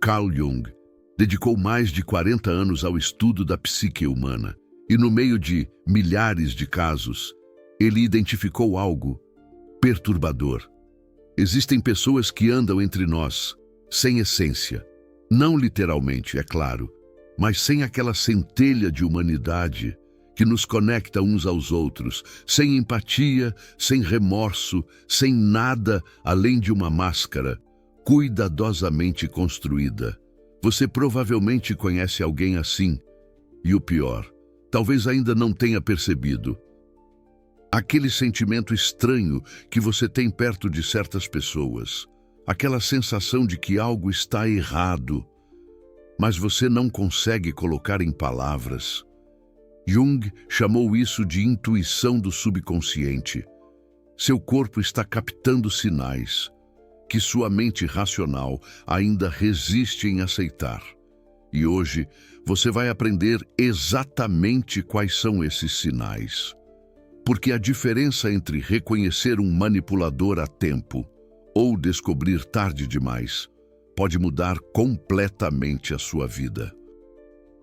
Carl Jung dedicou mais de 40 anos ao estudo da psique humana e, no meio de milhares de casos, ele identificou algo perturbador. Existem pessoas que andam entre nós sem essência, não literalmente, é claro, mas sem aquela centelha de humanidade que nos conecta uns aos outros, sem empatia, sem remorso, sem nada além de uma máscara cuidadosamente construída. Você provavelmente conhece alguém assim, e o pior, talvez ainda não tenha percebido. Aquele sentimento estranho que você tem perto de certas pessoas, aquela sensação de que algo está errado, mas você não consegue colocar em palavras. Jung chamou isso de intuição do subconsciente. Seu corpo está captando sinais que sua mente racional ainda resiste em aceitar. E hoje você vai aprender exatamente quais são esses sinais. Porque a diferença entre reconhecer um manipulador a tempo ou descobrir tarde demais pode mudar completamente a sua vida.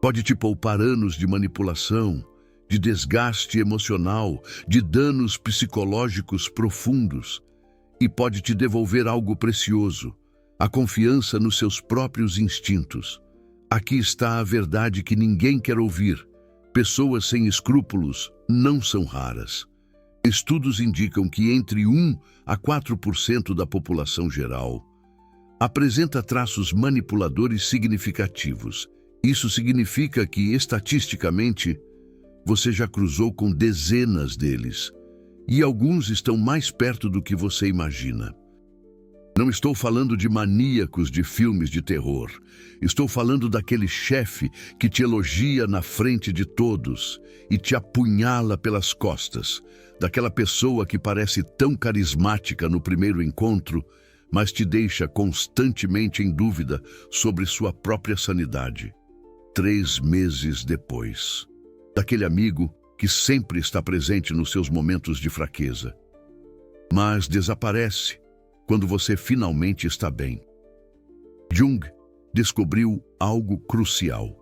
Pode te poupar anos de manipulação, de desgaste emocional, de danos psicológicos profundos, e pode te devolver algo precioso, a confiança nos seus próprios instintos. Aqui está a verdade que ninguém quer ouvir. Pessoas sem escrúpulos não são raras. Estudos indicam que entre 1 a 4% da população geral apresenta traços manipuladores significativos. Isso significa que, estatisticamente, você já cruzou com dezenas deles, e alguns estão mais perto do que você imagina. Não estou falando de maníacos de filmes de terror. Estou falando daquele chefe que te elogia na frente de todos e te apunhala pelas costas, daquela pessoa que parece tão carismática no primeiro encontro, mas te deixa constantemente em dúvida sobre sua própria sanidade. 3 meses depois, daquele amigo que sempre está presente nos seus momentos de fraqueza, mas desaparece quando você finalmente está bem. Jung descobriu algo crucial.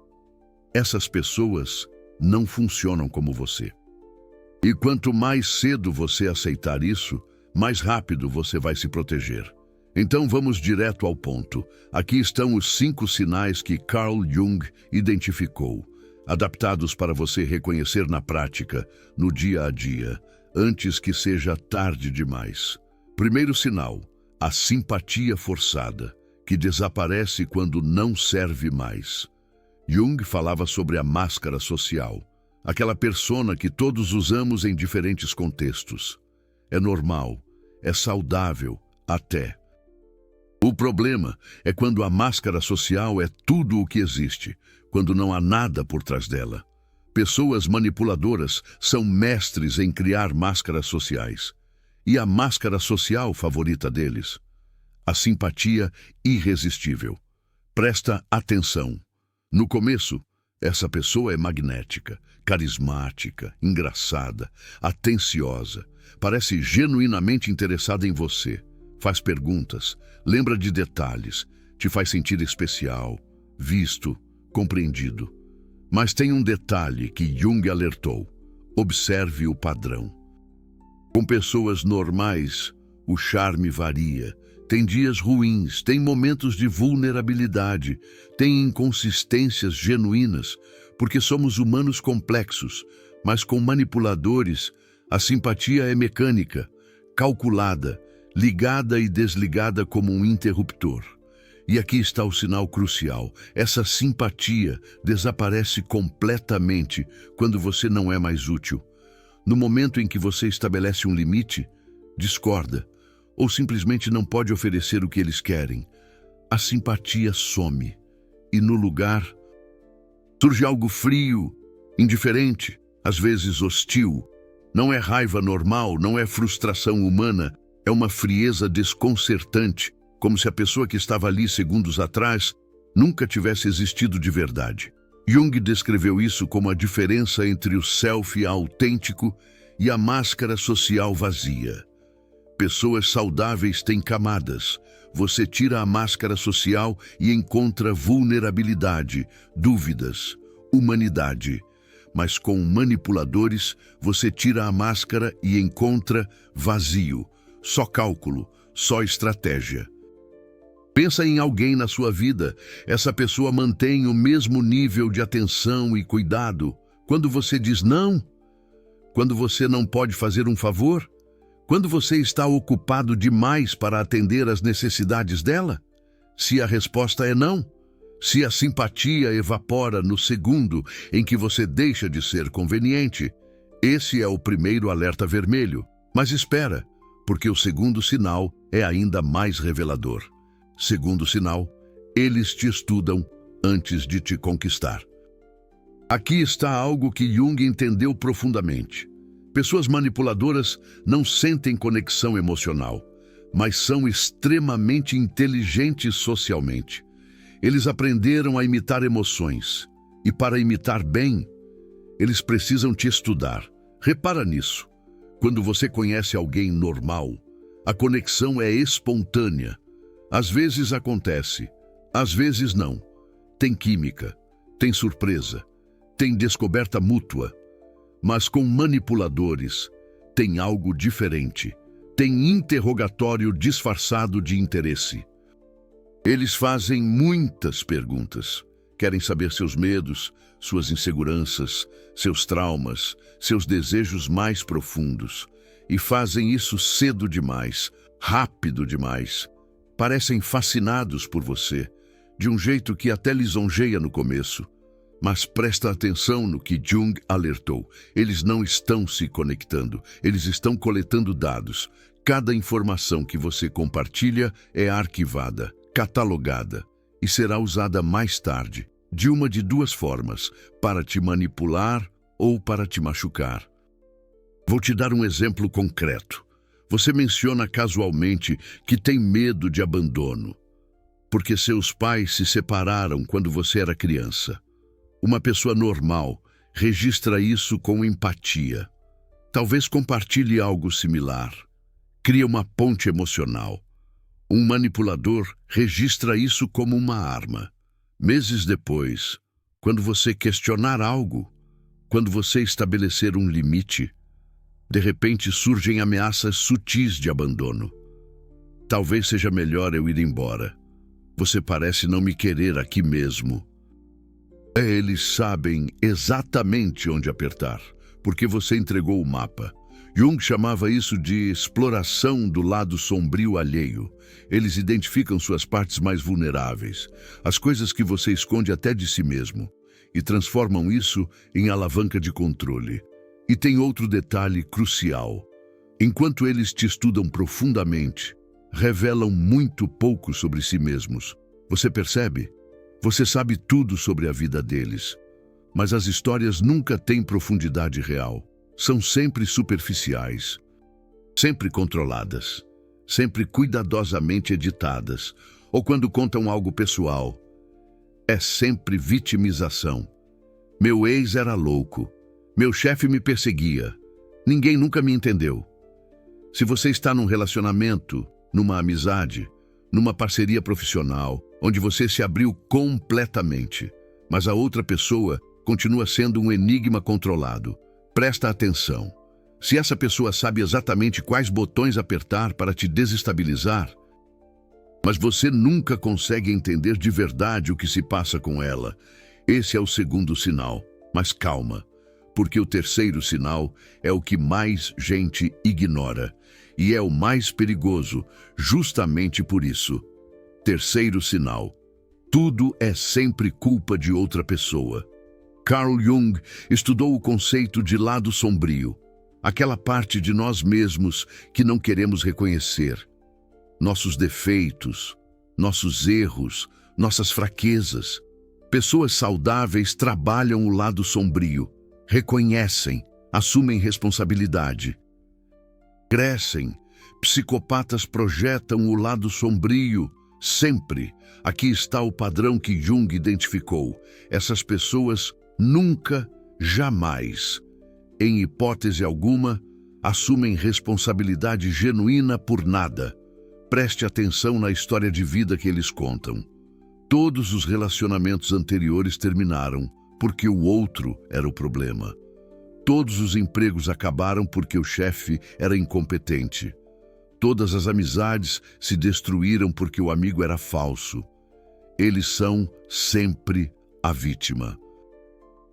Essas pessoas não funcionam como você. E quanto mais cedo você aceitar isso, mais rápido você vai se proteger. Então vamos direto ao ponto. Aqui estão os 5 sinais que Carl Jung identificou, adaptados para você reconhecer na prática, no dia a dia, antes que seja tarde demais. Primeiro sinal: a simpatia forçada, que desaparece quando não serve mais. Jung falava sobre a máscara social, aquela persona que todos usamos em diferentes contextos. É normal, é saudável, até. O problema é quando a máscara social é tudo o que existe, quando não há nada por trás dela. Pessoas manipuladoras são mestres em criar máscaras sociais. E a máscara social favorita deles? A simpatia irresistível. Presta atenção. No começo, essa pessoa é magnética, carismática, engraçada, atenciosa, parece genuinamente interessada em você. Faz perguntas, lembra de detalhes, te faz sentir especial, visto, compreendido. Mas tem um detalhe que Jung alertou. Observe o padrão. Com pessoas normais, o charme varia. Tem dias ruins, tem momentos de vulnerabilidade, tem inconsistências genuínas, porque somos humanos complexos, mas com manipuladores, a simpatia é mecânica, calculada, ligada e desligada como um interruptor. E aqui está o sinal crucial. Essa simpatia desaparece completamente quando você não é mais útil. No momento em que você estabelece um limite, discorda, ou simplesmente não pode oferecer o que eles querem, a simpatia some. E no lugar, surge algo frio, indiferente, às vezes hostil. Não é raiva normal, não é frustração humana, é uma frieza desconcertante, como se a pessoa que estava ali segundos atrás nunca tivesse existido de verdade. Jung descreveu isso como a diferença entre o self autêntico e a máscara social vazia. Pessoas saudáveis têm camadas, você tira a máscara social e encontra vulnerabilidade, dúvidas, humanidade. Mas com manipuladores, você tira a máscara e encontra vazio, só cálculo, só estratégia. Pensa em alguém na sua vida. Essa pessoa mantém o mesmo nível de atenção e cuidado quando você diz não? Quando você não pode fazer um favor? Quando você está ocupado demais para atender às necessidades dela? Se a resposta é não, se a simpatia evapora no segundo em que você deixa de ser conveniente, esse é o primeiro alerta vermelho. Mas espera, porque o segundo sinal é ainda mais revelador. Segundo sinal, eles te estudam antes de te conquistar. Aqui está algo que Jung entendeu profundamente. Pessoas manipuladoras não sentem conexão emocional, mas são extremamente inteligentes socialmente. Eles aprenderam a imitar emoções, e para imitar bem, eles precisam te estudar. Repara nisso. Quando você conhece alguém normal, a conexão é espontânea. Às vezes acontece, às vezes não. Tem química, tem surpresa, tem descoberta mútua. Mas com manipuladores, tem algo diferente. Tem interrogatório disfarçado de interesse. Eles fazem muitas perguntas. Querem saber seus medos, suas inseguranças, seus traumas, seus desejos mais profundos. E fazem isso cedo demais, rápido demais. Parecem fascinados por você, de um jeito que até lisonjeia no começo. Mas presta atenção no que Jung alertou. Eles não estão se conectando, eles estão coletando dados. Cada informação que você compartilha é arquivada, catalogada e será usada mais tarde, de uma de duas formas, para te manipular ou para te machucar. Vou te dar um exemplo concreto. Você menciona casualmente que tem medo de abandono, porque seus pais se separaram quando você era criança. Uma pessoa normal registra isso com empatia. Talvez compartilhe algo similar. Cria uma ponte emocional. Um manipulador registra isso como uma arma. Meses depois, quando você questionar algo, quando você estabelecer um limite, de repente surgem ameaças sutis de abandono. Talvez seja melhor eu ir embora. Você parece não me querer aqui mesmo. Eles sabem exatamente onde apertar, porque você entregou o mapa. Jung chamava isso de exploração do lado sombrio alheio. Eles identificam suas partes mais vulneráveis, as coisas que você esconde até de si mesmo, e transformam isso em alavanca de controle. E tem outro detalhe crucial. Enquanto eles te estudam profundamente, revelam muito pouco sobre si mesmos. Você percebe? Você sabe tudo sobre a vida deles, mas as histórias nunca têm profundidade real. São sempre superficiais, sempre controladas, sempre cuidadosamente editadas, ou quando contam algo pessoal, é sempre vitimização. Meu ex era louco, meu chefe me perseguia, ninguém nunca me entendeu. Se você está num relacionamento, numa amizade, numa parceria profissional, onde você se abriu completamente, mas a outra pessoa continua sendo um enigma controlado. Presta atenção. Se essa pessoa sabe exatamente quais botões apertar para te desestabilizar, mas você nunca consegue entender de verdade o que se passa com ela, esse é o segundo sinal. Mas calma, porque o terceiro sinal é o que mais gente ignora, e é o mais perigoso, justamente por isso. Terceiro sinal. Tudo é sempre culpa de outra pessoa. Carl Jung estudou o conceito de lado sombrio, aquela parte de nós mesmos que não queremos reconhecer. Nossos defeitos, nossos erros, nossas fraquezas. Pessoas saudáveis trabalham o lado sombrio, reconhecem, assumem responsabilidade. Crescem. Psicopatas projetam o lado sombrio. Sempre. Aqui está o padrão que Jung identificou. Essas pessoas nunca, jamais, em hipótese alguma, assumem responsabilidade genuína por nada. Preste atenção na história de vida que eles contam. Todos os relacionamentos anteriores terminaram porque o outro era o problema. Todos os empregos acabaram porque o chefe era incompetente. Todas as amizades se destruíram porque o amigo era falso. Eles são sempre a vítima.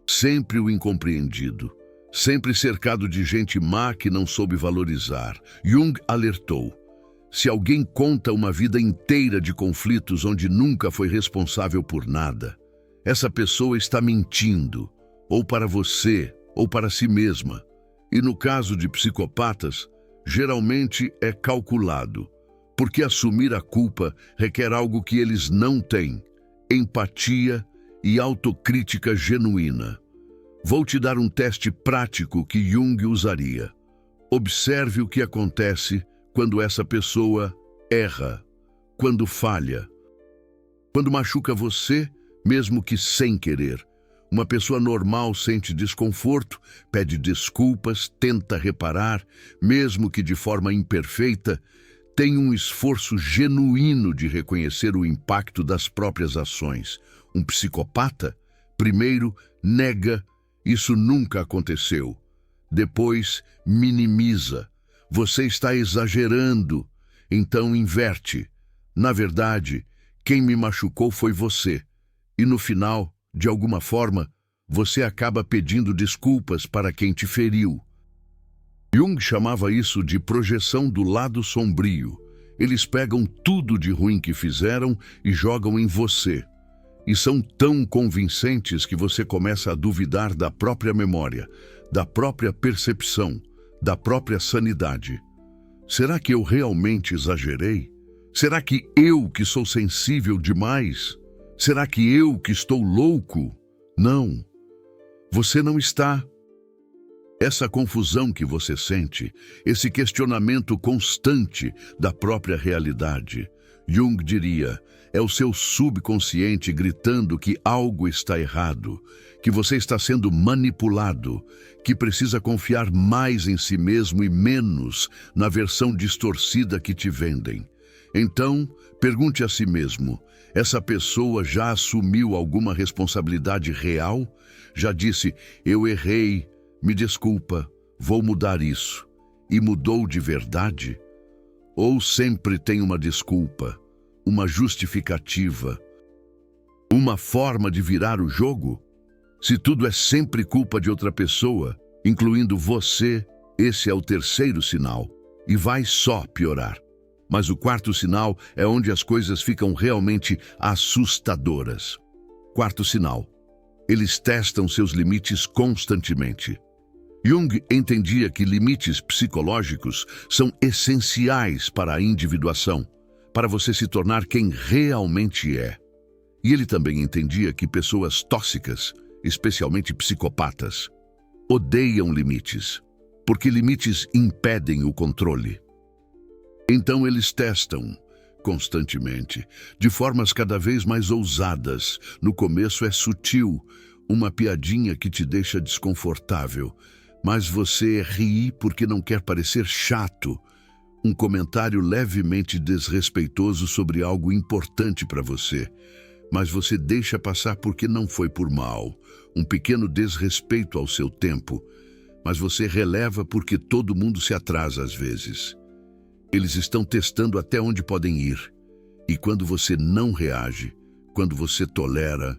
Sempre o incompreendido. Sempre cercado de gente má que não soube valorizar. Jung alertou: se alguém conta uma vida inteira de conflitos onde nunca foi responsável por nada, essa pessoa está mentindo, ou para você, ou para si mesma. E no caso de psicopatas, geralmente é calculado, porque assumir a culpa requer algo que eles não têm: empatia e autocrítica genuína. Vou te dar um teste prático que Jung usaria. Observe o que acontece quando essa pessoa erra, quando falha, quando machuca você, mesmo que sem querer. Uma pessoa normal sente desconforto, pede desculpas, tenta reparar, mesmo que de forma imperfeita, tem um esforço genuíno de reconhecer o impacto das próprias ações. Um psicopata, primeiro, nega: isso nunca aconteceu. Depois, minimiza: você está exagerando. Então inverte: na verdade, quem me machucou foi você. E no final, de alguma forma, você acaba pedindo desculpas para quem te feriu. Jung chamava isso de projeção do lado sombrio. Eles pegam tudo de ruim que fizeram e jogam em você. E são tão convincentes que você começa a duvidar da própria memória, da própria percepção, da própria sanidade. Será que eu realmente exagerei? Será que eu que sou sensível demais? Será que eu que estou louco? Não, você não está. Essa confusão que você sente, esse questionamento constante da própria realidade, Jung diria, é o seu subconsciente gritando que algo está errado, que você está sendo manipulado, que precisa confiar mais em si mesmo e menos na versão distorcida que te vendem. Então, pergunte a si mesmo: essa pessoa já assumiu alguma responsabilidade real? Já disse: eu errei, me desculpa, vou mudar isso, e mudou de verdade? Ou sempre tem uma desculpa, uma justificativa, uma forma de virar o jogo? Se tudo é sempre culpa de outra pessoa, incluindo você, esse é o terceiro sinal, e vai só piorar. Mas o quarto sinal é onde as coisas ficam realmente assustadoras. Quarto sinal: eles testam seus limites constantemente. Jung entendia que limites psicológicos são essenciais para a individuação, para você se tornar quem realmente é. E ele também entendia que pessoas tóxicas, especialmente psicopatas, odeiam limites, porque limites impedem o controle. Então eles testam constantemente, de formas cada vez mais ousadas. No começo é sutil, uma piadinha que te deixa desconfortável, mas você ri porque não quer parecer chato. Um comentário levemente desrespeitoso sobre algo importante para você, mas você deixa passar porque não foi por mal. Um pequeno desrespeito ao seu tempo, mas você releva porque todo mundo se atrasa às vezes. Eles estão testando até onde podem ir. E quando você não reage, quando você tolera,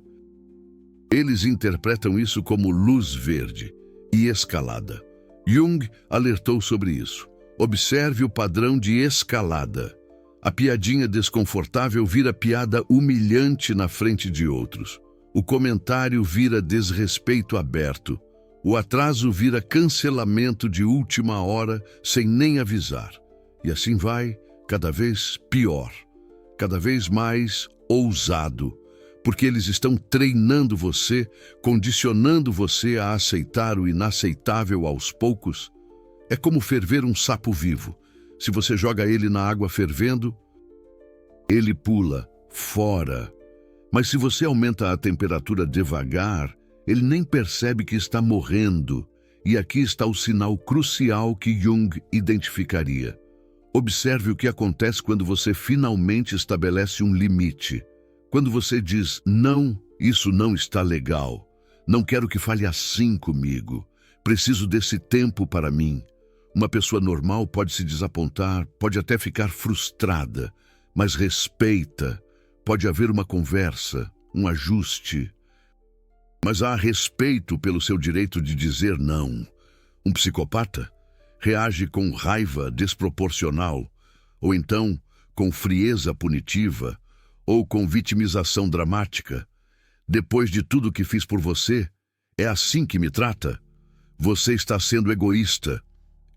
eles interpretam isso como luz verde e escalada. Jung alertou sobre isso. Observe o padrão de escalada. A piadinha desconfortável vira piada humilhante na frente de outros. O comentário vira desrespeito aberto. O atraso vira cancelamento de última hora sem nem avisar. E assim vai, cada vez pior, cada vez mais ousado, porque eles estão treinando você, condicionando você a aceitar o inaceitável aos poucos. É como ferver um sapo vivo. Se você joga ele na água fervendo, ele pula fora. Mas se você aumenta a temperatura devagar, ele nem percebe que está morrendo. E aqui está o sinal crucial que Jung identificaria. Observe o que acontece quando você finalmente estabelece um limite. Quando você diz, não, isso não está legal. Não quero que fale assim comigo. Preciso desse tempo para mim. Uma pessoa normal pode se desapontar, pode até ficar frustrada, mas respeita. Pode haver uma conversa, um ajuste. Mas há respeito pelo seu direito de dizer não. Um psicopata reage com raiva desproporcional, ou então com frieza punitiva, ou com vitimização dramática. Depois de tudo que fiz por você, é assim que me trata? Você está sendo egoísta.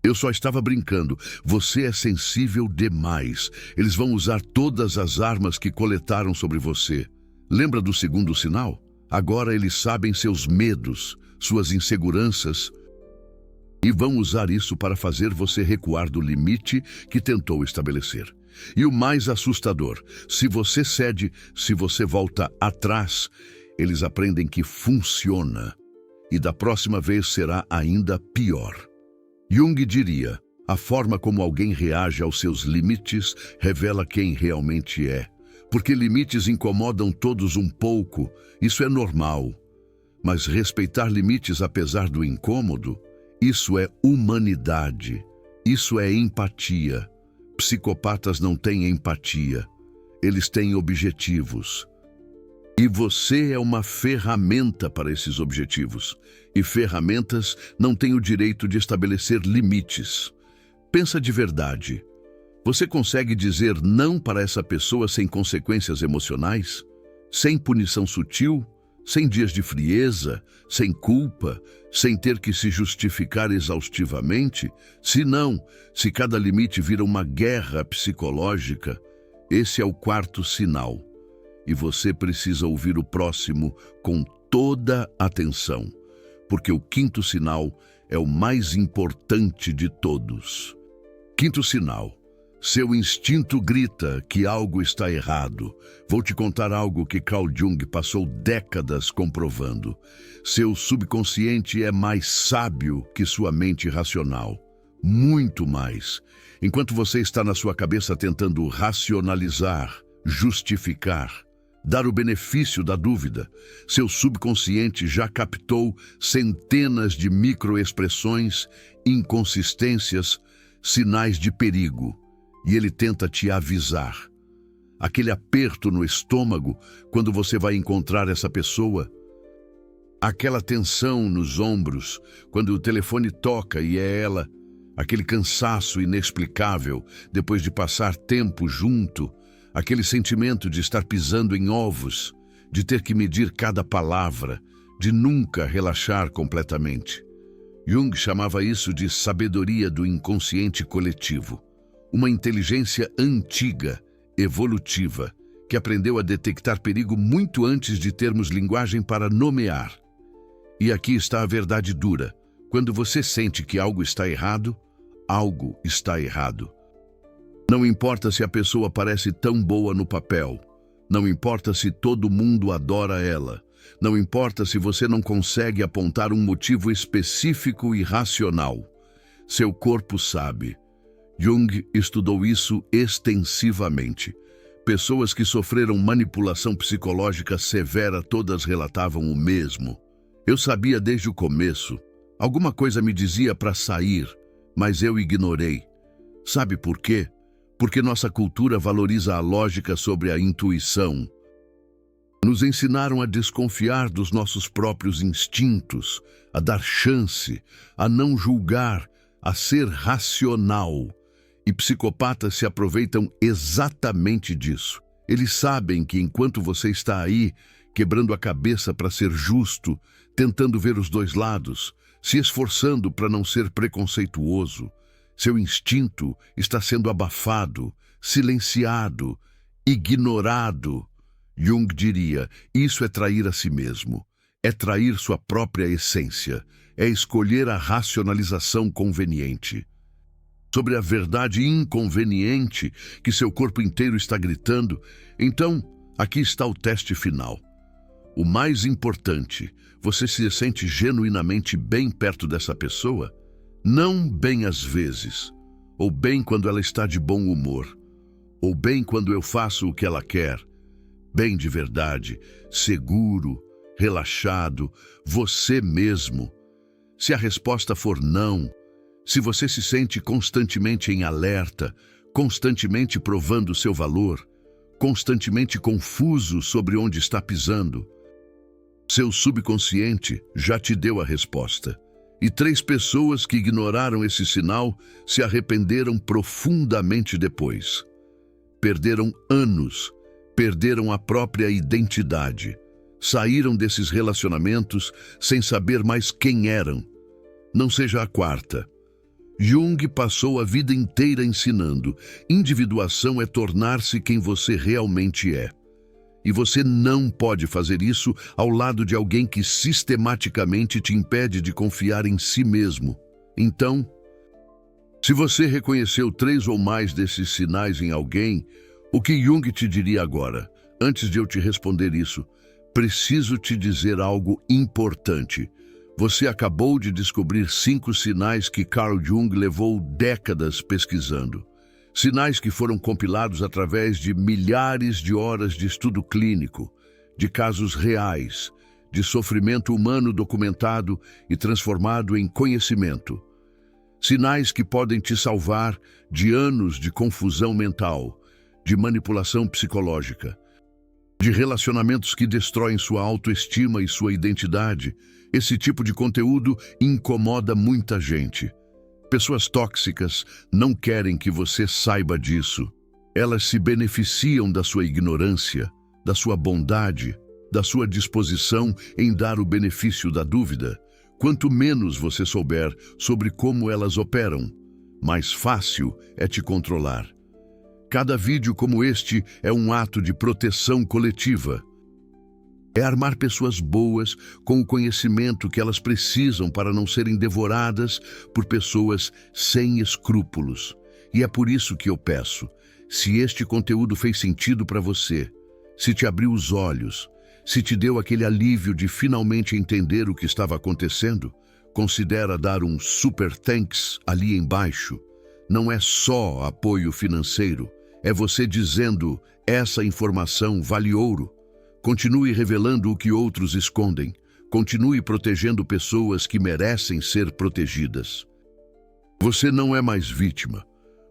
Eu só estava brincando. Você é sensível demais. Eles vão usar todas as armas que coletaram sobre você. Lembra do segundo sinal? Agora eles sabem seus medos, suas inseguranças, e vão usar isso para fazer você recuar do limite que tentou estabelecer. E o mais assustador, se você cede, se você volta atrás, eles aprendem que funciona. E da próxima vez será ainda pior. Jung diria, a forma como alguém reage aos seus limites revela quem realmente é. Porque limites incomodam todos um pouco, isso é normal. Mas respeitar limites apesar do incômodo, isso é humanidade, isso é empatia. Psicopatas não têm empatia, eles têm objetivos. E você é uma ferramenta para esses objetivos. E ferramentas não têm o direito de estabelecer limites. Pensa de verdade. Você consegue dizer não para essa pessoa sem consequências emocionais? Sem punição sutil? Sem dias de frieza? Sem culpa? Sem ter que se justificar exaustivamente? Se não, se cada limite vira uma guerra psicológica, esse é o quarto sinal. E você precisa ouvir o próximo com toda atenção, porque o quinto sinal é o mais importante de todos. Quinto sinal. Seu instinto grita que algo está errado. Vou te contar algo que Carl Jung passou décadas comprovando. Seu subconsciente é mais sábio que sua mente racional. Muito mais. Enquanto você está na sua cabeça tentando racionalizar, justificar, dar o benefício da dúvida, seu subconsciente já captou centenas de microexpressões, inconsistências, sinais de perigo. E ele tenta te avisar. Aquele aperto no estômago quando você vai encontrar essa pessoa. Aquela tensão nos ombros quando o telefone toca e é ela. Aquele cansaço inexplicável depois de passar tempo junto. Aquele sentimento de estar pisando em ovos, de ter que medir cada palavra, de nunca relaxar completamente. Jung chamava isso de sabedoria do inconsciente coletivo. Uma inteligência antiga, evolutiva, que aprendeu a detectar perigo muito antes de termos linguagem para nomear. E aqui está a verdade dura. Quando você sente que algo está errado, algo está errado. Não importa se a pessoa parece tão boa no papel. Não importa se todo mundo adora ela. Não importa se você não consegue apontar um motivo específico e racional. Seu corpo sabe. Jung estudou isso extensivamente. Pessoas que sofreram manipulação psicológica severa todas relatavam o mesmo. Eu sabia desde o começo. Alguma coisa me dizia para sair, mas eu ignorei. Sabe por quê? Porque nossa cultura valoriza a lógica sobre a intuição. Nos ensinaram a desconfiar dos nossos próprios instintos, a dar chance, a não julgar, a ser racional. E psicopatas se aproveitam exatamente disso. Eles sabem que enquanto você está aí, quebrando a cabeça para ser justo, tentando ver os dois lados, se esforçando para não ser preconceituoso, seu instinto está sendo abafado, silenciado, ignorado. Jung diria, isso é trair a si mesmo, é trair sua própria essência, é escolher a racionalização conveniente. Sobre a verdade inconveniente que seu corpo inteiro está gritando, então, aqui está o teste final. O mais importante, você se sente genuinamente bem perto dessa pessoa? Não bem às vezes. ou bem quando ela está de bom humor, ou bem quando eu faço o que ela quer, bem de verdade, seguro, relaxado, você mesmo. Se a resposta for não, se você se sente constantemente em alerta, constantemente provando seu valor, constantemente confuso sobre onde está pisando, seu subconsciente já te deu a resposta. E 3 pessoas que ignoraram esse sinal se arrependeram profundamente depois. Perderam anos, perderam a própria identidade, saíram desses relacionamentos sem saber mais quem eram. Não seja a 4ª. Jung passou a vida inteira ensinando: individuação é tornar-se quem você realmente é. E você não pode fazer isso ao lado de alguém que sistematicamente te impede de confiar em si mesmo. Então, se você reconheceu 3 ou mais desses sinais em alguém, o que Jung te diria agora? Antes de eu te responder isso, preciso te dizer algo importante. Você acabou de descobrir 5 sinais que Carl Jung levou décadas pesquisando. Sinais que foram compilados através de milhares de horas de estudo clínico, de casos reais, de sofrimento humano documentado e transformado em conhecimento. Sinais que podem te salvar de anos de confusão mental, de manipulação psicológica, de relacionamentos que destroem sua autoestima e sua identidade. Esse tipo de conteúdo incomoda muita gente. Pessoas tóxicas não querem que você saiba disso. Elas se beneficiam da sua ignorância, da sua bondade, da sua disposição em dar o benefício da dúvida. Quanto menos você souber sobre como elas operam, mais fácil é te controlar. Cada vídeo como este é um ato de proteção coletiva. É armar pessoas boas com o conhecimento que elas precisam para não serem devoradas por pessoas sem escrúpulos. E é por isso que eu peço, se este conteúdo fez sentido para você, se te abriu os olhos, se te deu aquele alívio de finalmente entender o que estava acontecendo, considera dar um super thanks ali embaixo. Não é só apoio financeiro, é você dizendo: essa informação vale ouro. Continue revelando o que outros escondem. Continue protegendo pessoas que merecem ser protegidas. Você não é mais vítima.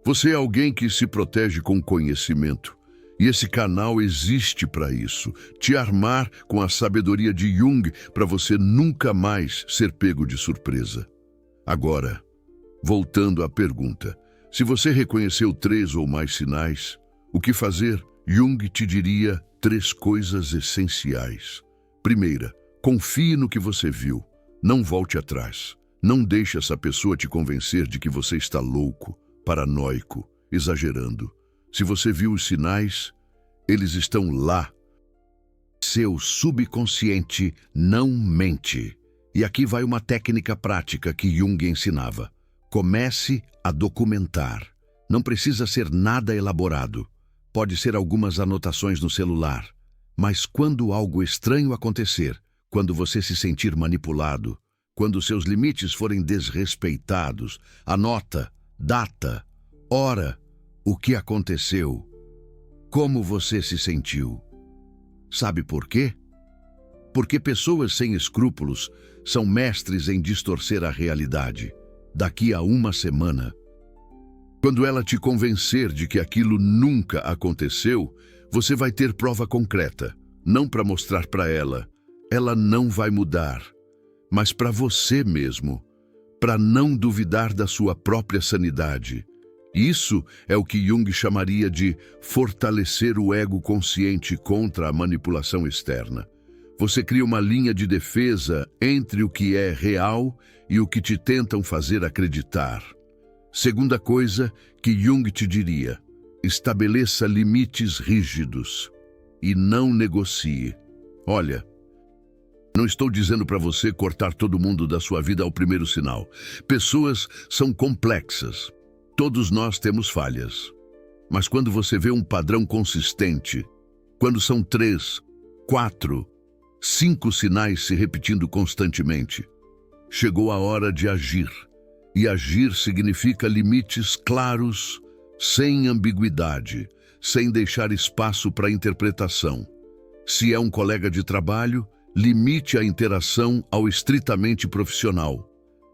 Você é alguém que se protege com conhecimento. E esse canal existe para isso. Te armar com a sabedoria de Jung para você nunca mais ser pego de surpresa. Agora, voltando à pergunta. Se você reconheceu 3 ou mais sinais, o que fazer? Jung te diria 3 coisas essenciais. Primeira, confie no que você viu. Não volte atrás. Não deixe essa pessoa te convencer de que você está louco, paranoico, exagerando. Se você viu os sinais, eles estão lá. Seu subconsciente não mente. E aqui vai uma técnica prática que Jung ensinava. Comece a documentar. Não precisa ser nada elaborado. Pode ser algumas anotações no celular. Mas quando algo estranho acontecer, quando você se sentir manipulado, quando seus limites forem desrespeitados, anota, data, hora, o que aconteceu, como você se sentiu. Sabe por quê? Porque pessoas sem escrúpulos são mestres em distorcer a realidade. Daqui a uma semana, quando ela te convencer de que aquilo nunca aconteceu, você vai ter prova concreta, não para mostrar para ela. Ela não vai mudar, mas para você mesmo, para não duvidar da sua própria sanidade. Isso é o que Jung chamaria de fortalecer o ego consciente contra a manipulação externa. Você cria uma linha de defesa entre o que é real e o que te tentam fazer acreditar. Segunda coisa que Jung te diria: estabeleça limites rígidos e não negocie. Olha, não estou dizendo para você cortar todo mundo da sua vida ao primeiro sinal. Pessoas são complexas. Todos nós temos falhas. Mas quando você vê um padrão consistente, quando são 3, 4, 5 sinais se repetindo constantemente, chegou a hora de agir. E agir significa limites claros, sem ambiguidade, sem deixar espaço para interpretação. Se é um colega de trabalho, limite a interação ao estritamente profissional.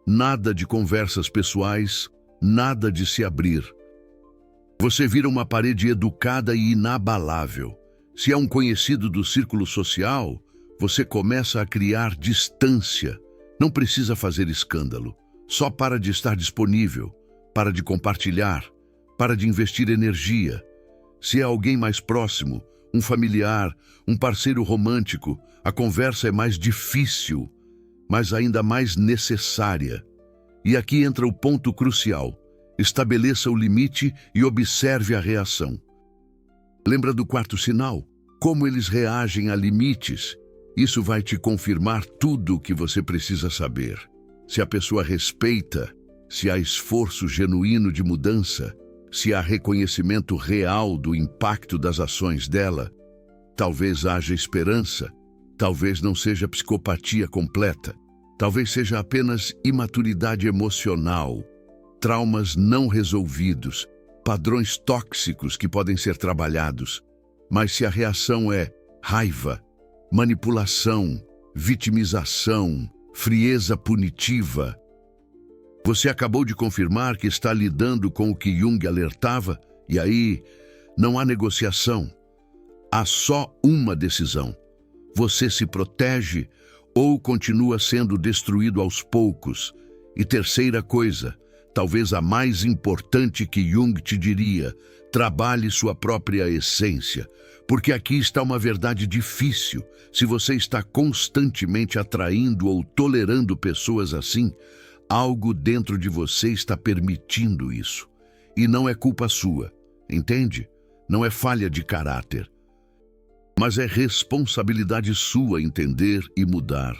Nada de conversas pessoais, nada de se abrir. Você vira uma parede educada e inabalável. Se é um conhecido do círculo social, você começa a criar distância. Não precisa fazer escândalo. Só para de estar disponível, para de compartilhar, para de investir energia. Se é alguém mais próximo, um familiar, um parceiro romântico, a conversa é mais difícil, mas ainda mais necessária. E aqui entra o ponto crucial. Estabeleça o limite e observe a reação. Lembra do quarto sinal? Como eles reagem a limites? Isso vai te confirmar tudo o que você precisa saber. Se a pessoa respeita, se há esforço genuíno de mudança, se há reconhecimento real do impacto das ações dela, talvez haja esperança, talvez não seja psicopatia completa, talvez seja apenas imaturidade emocional, traumas não resolvidos, padrões tóxicos que podem ser trabalhados. Mas se a reação é raiva, manipulação, vitimização, frieza punitiva, você acabou de confirmar que está lidando com o que Jung alertava, e aí não há negociação. Há só uma decisão. Você se protege ou continua sendo destruído aos poucos. E terceira coisa, talvez a mais importante que Jung te diria, trabalhe sua própria essência, porque aqui está uma verdade difícil. Se você está constantemente atraindo ou tolerando pessoas assim, algo dentro de você está permitindo isso. E não é culpa sua, entende? Não é falha de caráter. Mas é responsabilidade sua entender e mudar.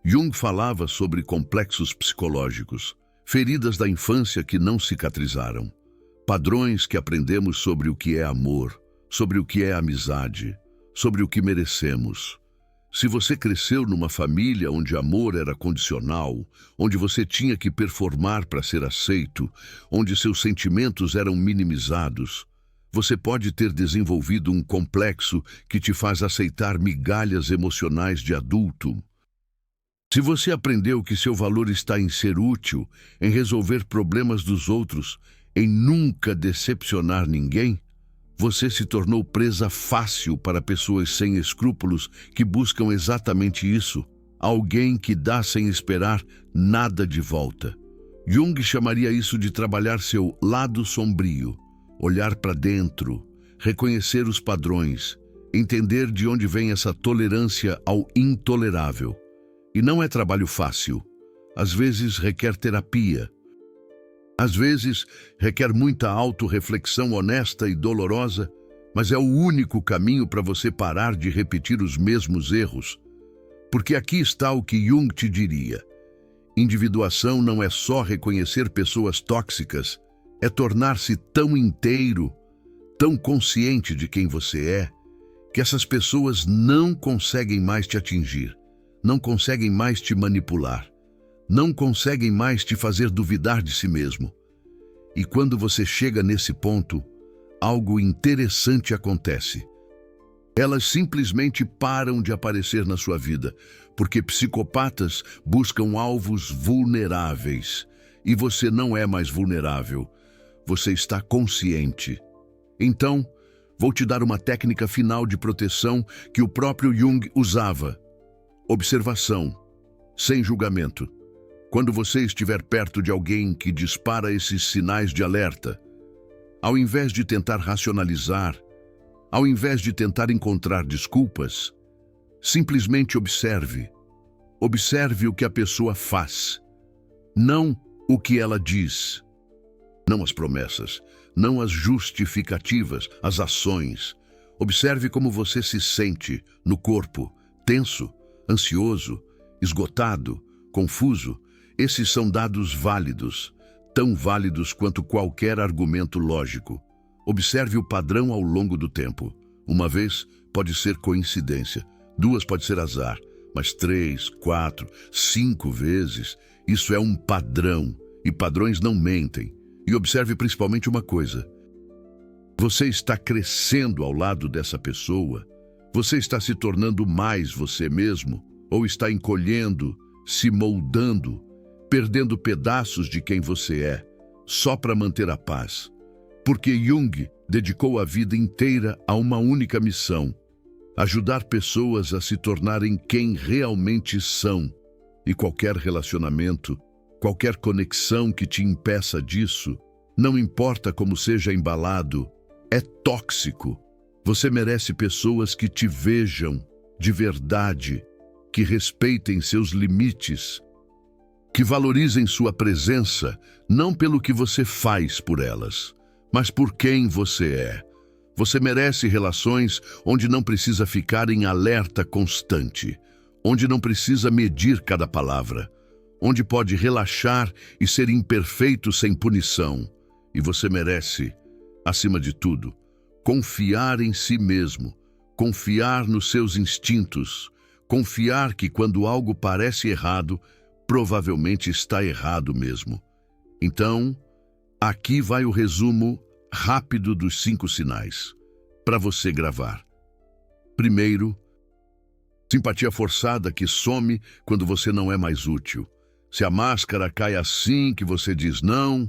Jung falava sobre complexos psicológicos, feridas da infância que não cicatrizaram, padrões que aprendemos sobre o que é amor, sobre o que é amizade, sobre o que merecemos. Se você cresceu numa família onde amor era condicional, onde você tinha que performar para ser aceito, onde seus sentimentos eram minimizados, você pode ter desenvolvido um complexo que te faz aceitar migalhas emocionais de adulto. Se você aprendeu que seu valor está em ser útil, em resolver problemas dos outros, em nunca decepcionar ninguém, você se tornou presa fácil para pessoas sem escrúpulos que buscam exatamente isso, alguém que dá sem esperar nada de volta. Jung chamaria isso de trabalhar seu lado sombrio, olhar para dentro, reconhecer os padrões, entender de onde vem essa tolerância ao intolerável. E não é trabalho fácil. Às vezes requer terapia. Às vezes requer muita autorreflexão honesta e dolorosa, mas é o único caminho para você parar de repetir os mesmos erros. Porque aqui está o que Jung te diria. Individuação não é só reconhecer pessoas tóxicas, é tornar-se tão inteiro, tão consciente de quem você é, que essas pessoas não conseguem mais te atingir, não conseguem mais te manipular, não conseguem mais te fazer duvidar de si mesmo. E quando você chega nesse ponto, algo interessante acontece. Elas simplesmente param de aparecer na sua vida, porque psicopatas buscam alvos vulneráveis. E você não é mais vulnerável, você está consciente. Então, vou te dar uma técnica final de proteção que o próprio Jung usava. Observação, sem julgamento. Quando você estiver perto de alguém que dispara esses sinais de alerta, ao invés de tentar racionalizar, ao invés de tentar encontrar desculpas, simplesmente observe. Observe o que a pessoa faz, não o que ela diz. Não as promessas, não as justificativas, as ações. Observe como você se sente no corpo, tenso, ansioso, esgotado, confuso. Esses são dados válidos, tão válidos quanto qualquer argumento lógico. Observe o padrão ao longo do tempo. Uma vez pode ser coincidência, duas pode ser azar, mas 3, 4, 5 vezes, isso é um padrão. E padrões não mentem. E observe principalmente uma coisa. Você está crescendo ao lado dessa pessoa? Você está se tornando mais você mesmo? Ou está encolhendo, se moldando, perdendo pedaços de quem você é, só para manter a paz? Porque Jung dedicou a vida inteira a uma única missão: ajudar pessoas a se tornarem quem realmente são. E qualquer relacionamento, qualquer conexão que te impeça disso, não importa como seja embalado, é tóxico. Você merece pessoas que te vejam de verdade, que respeitem seus limites, que valorizem sua presença, não pelo que você faz por elas, mas por quem você é. Você merece relações onde não precisa ficar em alerta constante, onde não precisa medir cada palavra, onde pode relaxar e ser imperfeito sem punição. E você merece, acima de tudo, confiar em si mesmo, confiar nos seus instintos, confiar que quando algo parece errado, provavelmente está errado mesmo. Então, aqui vai o resumo rápido dos 5 sinais, para você gravar. Primeiro, simpatia forçada que some quando você não é mais útil. Se a máscara cai assim que você diz não,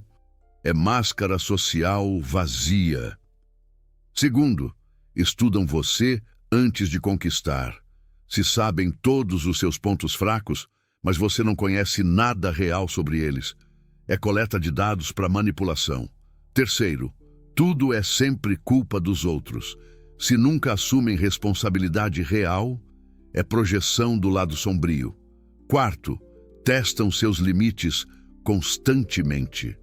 é máscara social vazia. Segundo, estudam você antes de conquistar. Se sabem todos os seus pontos fracos, mas você não conhece nada real sobre eles. É coleta de dados para manipulação. Terceiro, tudo é sempre culpa dos outros. Se nunca assumem responsabilidade real, é projeção do lado sombrio. Quarto, testam seus limites constantemente.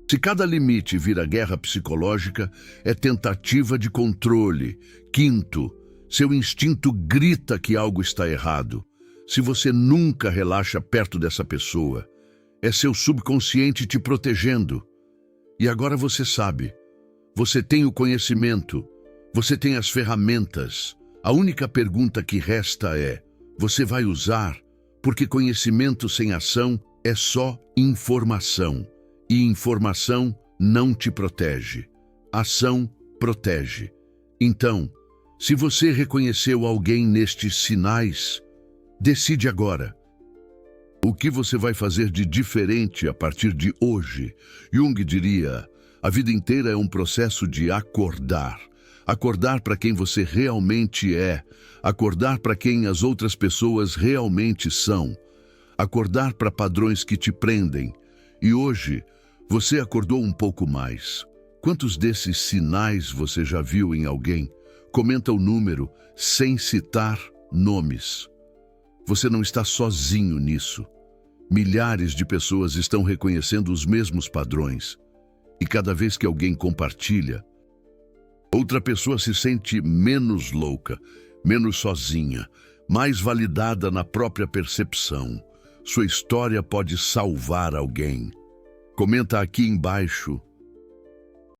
Se cada limite vira guerra psicológica, é tentativa de controle. Quinto, seu instinto grita que algo está errado. Se você nunca relaxa perto dessa pessoa, é seu subconsciente te protegendo. E agora você sabe. Você tem o conhecimento. Você tem as ferramentas. A única pergunta que resta é: você vai usar? Porque conhecimento sem ação é só informação. E informação não te protege. Ação protege. Então, se você reconheceu alguém nestes sinais, decide agora. O que você vai fazer de diferente a partir de hoje? Jung diria: a vida inteira é um processo de acordar. Acordar para quem você realmente é. Acordar para quem as outras pessoas realmente são. Acordar para padrões que te prendem. E hoje, você acordou um pouco mais. Quantos desses sinais você já viu em alguém? Comenta o número, sem citar nomes. Você não está sozinho nisso. Milhares de pessoas estão reconhecendo os mesmos padrões. E cada vez que alguém compartilha, outra pessoa se sente menos louca, menos sozinha, mais validada na própria percepção. Sua história pode salvar alguém. Comenta aqui embaixo